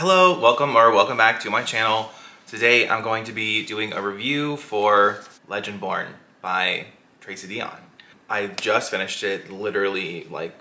Hello, welcome back to my channel. Today I'm going to be doing a review for Legendborn by Tracy Deonn. I just finished it literally like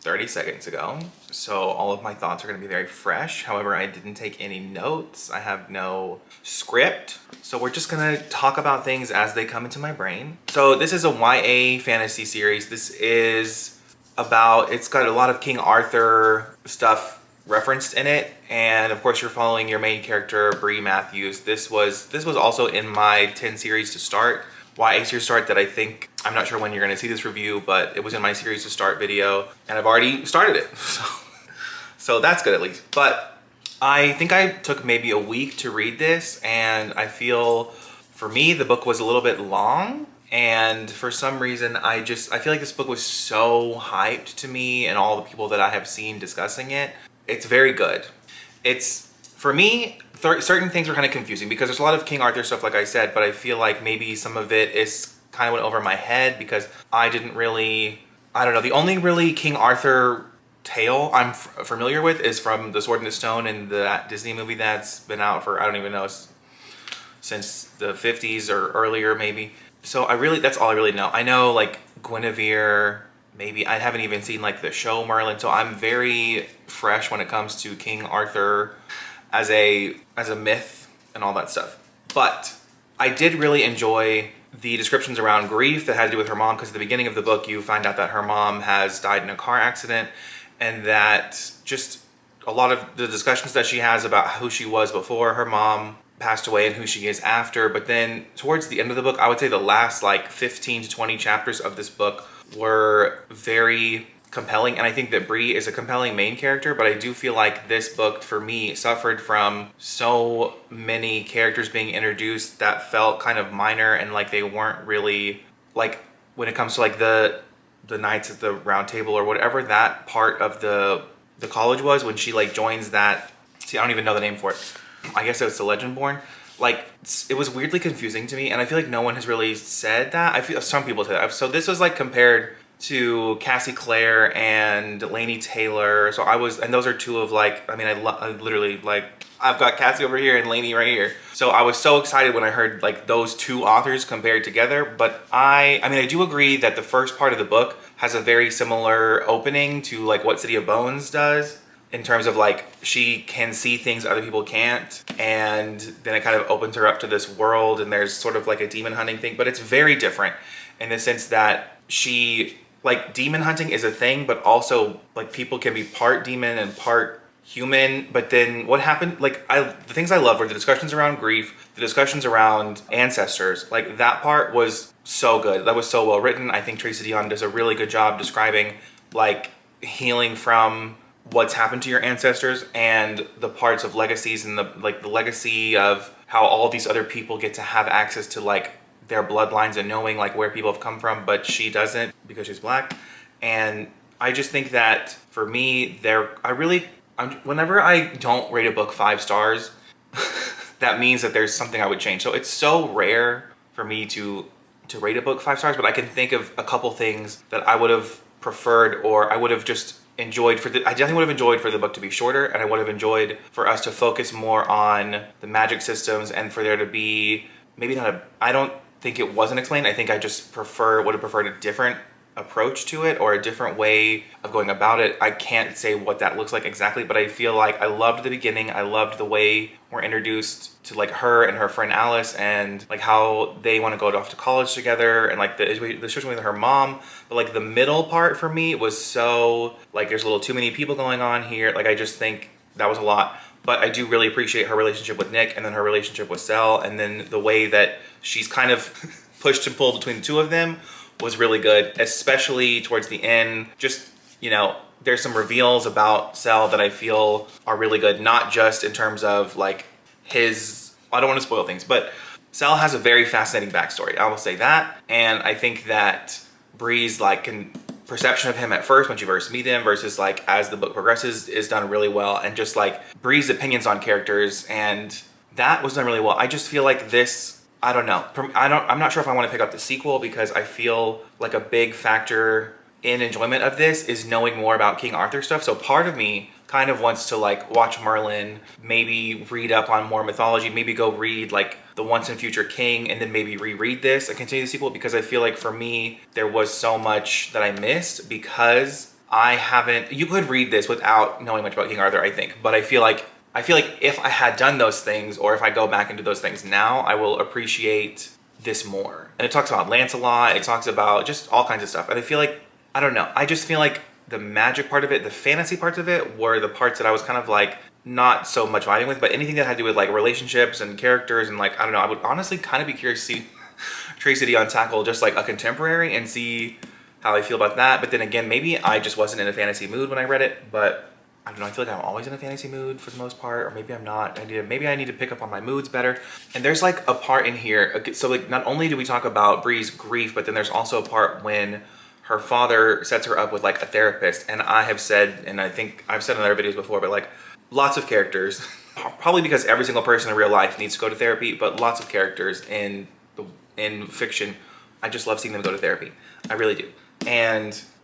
30 seconds ago, so all of my thoughts are going to be very fresh. However, I didn't take any notes. I have no script, so we're just going to talk about things as they come into my brain. So this is a YA fantasy series. This is about, it's got a lot of King Arthur stuff referenced in it, and of course you're following your main character Bree Matthews. This was also in my 10 series to start, YA series start, that I think, I'm not sure when you're going to see this review, but it was in my series to start video and I've already started it, so that's good at least. But I think I took maybe a week to read this, and I feel for me the book was a little bit long, and for some reason I feel like this book was so hyped to me and all the people that I have seen discussing it. It's very good. It's, for me, certain things were kind of confusing because there's a lot of King Arthur stuff, like I said, but I feel like maybe some of it is kind of went over my head because I didn't really, I don't know, the only really King Arthur tale I'm familiar with is from The Sword and the Stone and the Disney movie that's been out for, I don't even know, since the 50s or earlier maybe. So that's all I really know. I know like Guinevere, maybe. I haven't even seen like the show Merlin, so I'm very fresh when it comes to King Arthur as a myth and all that stuff. But I did really enjoy the descriptions around grief that had to do with her mom, because at the beginning of the book you find out that her mom has died in a car accident, and that just a lot of the discussions that she has about who she was before her mom passed away and who she is after. But then towards the end of the book, I would say the last like 15 to 20 chapters of this book were very compelling, and I think that Bree is a compelling main character, but I do feel like this book for me suffered from so many characters being introduced that felt kind of minor, and like they weren't really, like when it comes to like the Knights at the Round Table or whatever that part of the college was, when she like joins that, see, I don't even know the name for it, I guess it's the Legendborn. Like, it was weirdly confusing to me, and I feel like no one has really said that. I feel some people say that. So this was like compared to Cassie Clare and Laini Taylor. So and those are two of like, I mean, I literally like, I've got Cassie over here and Laini right here. So I was so excited when I heard like those two authors compared together. But I mean, I do agree that the first part of the book has a very similar opening to like what City of Bones does, in terms of like, she can see things other people can't, and then it kind of opens her up to this world, and there's sort of like a demon hunting thing, but it's very different in the sense that like demon hunting is a thing, but also like people can be part demon and part human. But then what happened, like the things I love were the discussions around grief, the discussions around ancestors. Like that part was so good. That was so well written. I think Tracy Deonn does a really good job describing like healing from what's happened to your ancestors, and the parts of legacies, and the legacy of how all these other people get to have access to like their bloodlines and knowing like where people have come from, but she doesn't because she's black. And I just think that for me, whenever I don't rate a book 5 stars, that means that there's something I would change. So it's so rare for me to rate a book 5 stars, but I can think of a couple things that I would have preferred, or I would have just enjoyed I definitely would have enjoyed for the book to be shorter, and I would have enjoyed for us to focus more on the magic systems, and for there to be maybe not I don't think it wasn't explained. I think I just would have preferred a different approach to it, or a different way of going about it. I can't say what that looks like exactly, but I feel like I loved the beginning. I loved the way we're introduced to like her and her friend Alice, and like how they want to go off to college together, and like the situation with her mom. But like the middle part for me was so like, there's a little too many people going on here. Like I just think that was a lot. But I do really appreciate her relationship with Nick, and then her relationship with Sel, and then the way that she's kind of pushed and pulled between the two of them was really good, especially towards the end. Just, you know, there's some reveals about Sel that I feel are really good, not just in terms of like I don't want to spoil things, but Sel has a very fascinating backstory, I will say that. And I think that Bree's like perception of him at first when she first meets him versus like as the book progresses is done really well, and just like Bree's opinions on characters, and that was done really well. I just feel like this, I don't know, I'm not sure if I want to pick up the sequel, because I feel like a big factor in enjoyment of this is knowing more about King Arthur stuff. So part of me kind of wants to like watch Merlin, maybe read up on more mythology, maybe go read like The Once and Future King, and then maybe reread this and continue the sequel, because I feel like for me, there was so much that I missed because you could read this without knowing much about King Arthur, I think, but I feel like if I had done those things, or if I go back into those things now, I will appreciate this more. And it talks about Lancelot, it talks about just all kinds of stuff. And I feel like, I don't know, I just feel like the magic part of it, the fantasy parts of it, were the parts that I was kind of like not so much vibing with, but anything that had to do with like relationships and characters and like, I don't know, I would honestly kind of be curious to see Tracy Deonn tackle just like a contemporary and see how I feel about that. But then again, maybe I just wasn't in a fantasy mood when I read it, but I don't know, I feel like I'm always in a fantasy mood for the most part, or maybe I'm not. Maybe I need to pick up on my moods better. And there's like a part in here, so like not only do we talk about Bree's grief, but then there's also a part when her father sets her up with like a therapist. And I have said, and I think I've said in other videos before, but like lots of characters, probably because every single person in real life needs to go to therapy, but lots of characters in fiction, I just love seeing them go to therapy. I really do.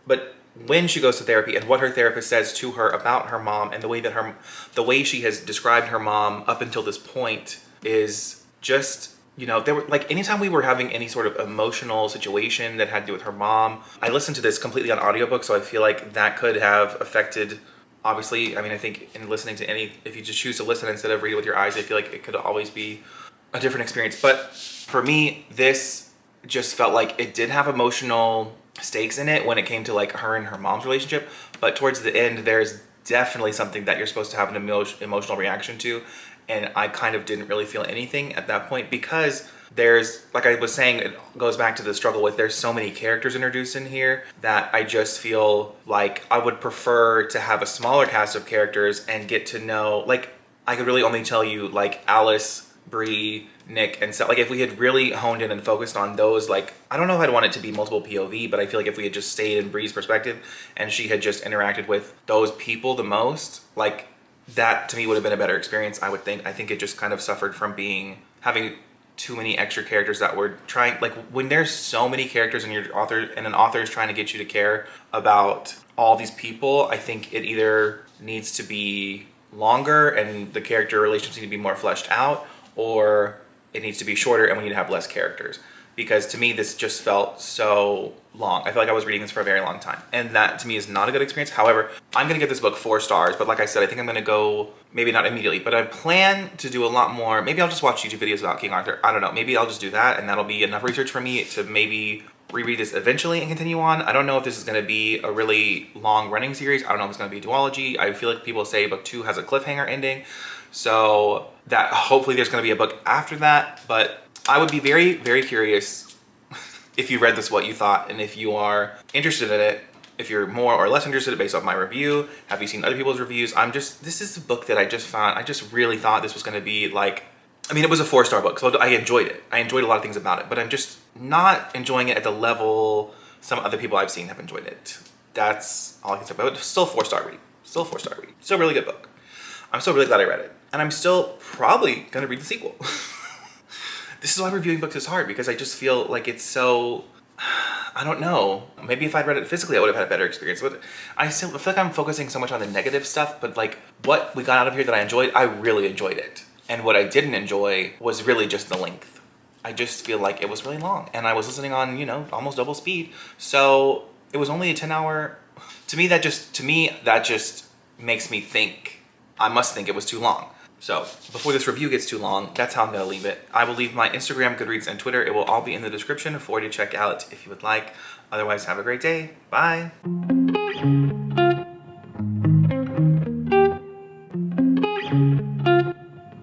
But when she goes to therapy and what her therapist says to her about her mom, and the way she has described her mom up until this point is just, you know, there were like, anytime we were having any sort of emotional situation that had to do with her mom, I listened to this completely on audiobook, so I feel like that could have affected, obviously, I mean, I think in listening to if you just choose to listen instead of read it with your eyes, I feel like it could always be a different experience. But for me, this just felt like it did have emotional stakes in it when it came to like her and her mom's relationship, but towards the end there's definitely something that you're supposed to have an emotional reaction to, and I kind of didn't really feel anything at that point, because there's, like I was saying, it goes back to the struggle with there's so many characters introduced in here that I just feel like I would prefer to have a smaller cast of characters and get to know, like, I could really only tell you like Alice, Bree, Nick, and so like if we had really honed in and focused on those, like, I don't know if I'd want it to be multiple POV, but I feel like if we had just stayed in Bree's perspective and she had just interacted with those people the most, like, that to me would have been a better experience, I would think. I think it just kind of suffered from having too many extra characters that were trying, like, when there's so many characters and an author is trying to get you to care about all these people, I think it either needs to be longer and the character relationships need to be more fleshed out, or it needs to be shorter and we need to have less characters. Because to me, this just felt so long. I feel like I was reading this for a very long time. And that to me is not a good experience. However, I'm gonna give this book 4 stars, but like I said, I think I'm gonna go, maybe not immediately, but I plan to do a lot more. Maybe I'll just watch YouTube videos about King Arthur. I don't know, maybe I'll just do that and that'll be enough research for me to maybe reread this eventually and continue on. I don't know if this is gonna be a really long running series. I don't know if it's gonna be a duology. I feel like people say book 2 has a cliffhanger ending. So that hopefully there's gonna be a book after that, but I would be very, very curious if you read this, what you thought, and if you are interested in it, if you're more or less interested based off my review. Have you seen other people's reviews? This is a book that I just found, I just really thought this was gonna be like, I mean, it was a 4-star book, so I enjoyed it. I enjoyed a lot of things about it, but I'm just not enjoying it at the level some other people I've seen have enjoyed it. That's all I can say, but still 4-star read. Still 4-star read. Still a really good book. I'm still really glad I read it. And I'm still probably gonna read the sequel. This is why reviewing books is hard, because I just feel like it's so, I don't know. Maybe if I'd read it physically, I would have had a better experience. But I feel like I'm focusing so much on the negative stuff, but like what we got out of here that I enjoyed, I really enjoyed it. And what I didn't enjoy was really just the length. I just feel like it was really long, and I was listening on, you know, almost double speed. So it was only a 10-hour, to me that just makes me think, I must think it was too long. So before this review gets too long, that's how I'm gonna leave it. I will leave my Instagram, Goodreads, and Twitter. It will all be in the description for you to check out if you would like. Otherwise, have a great day. Bye.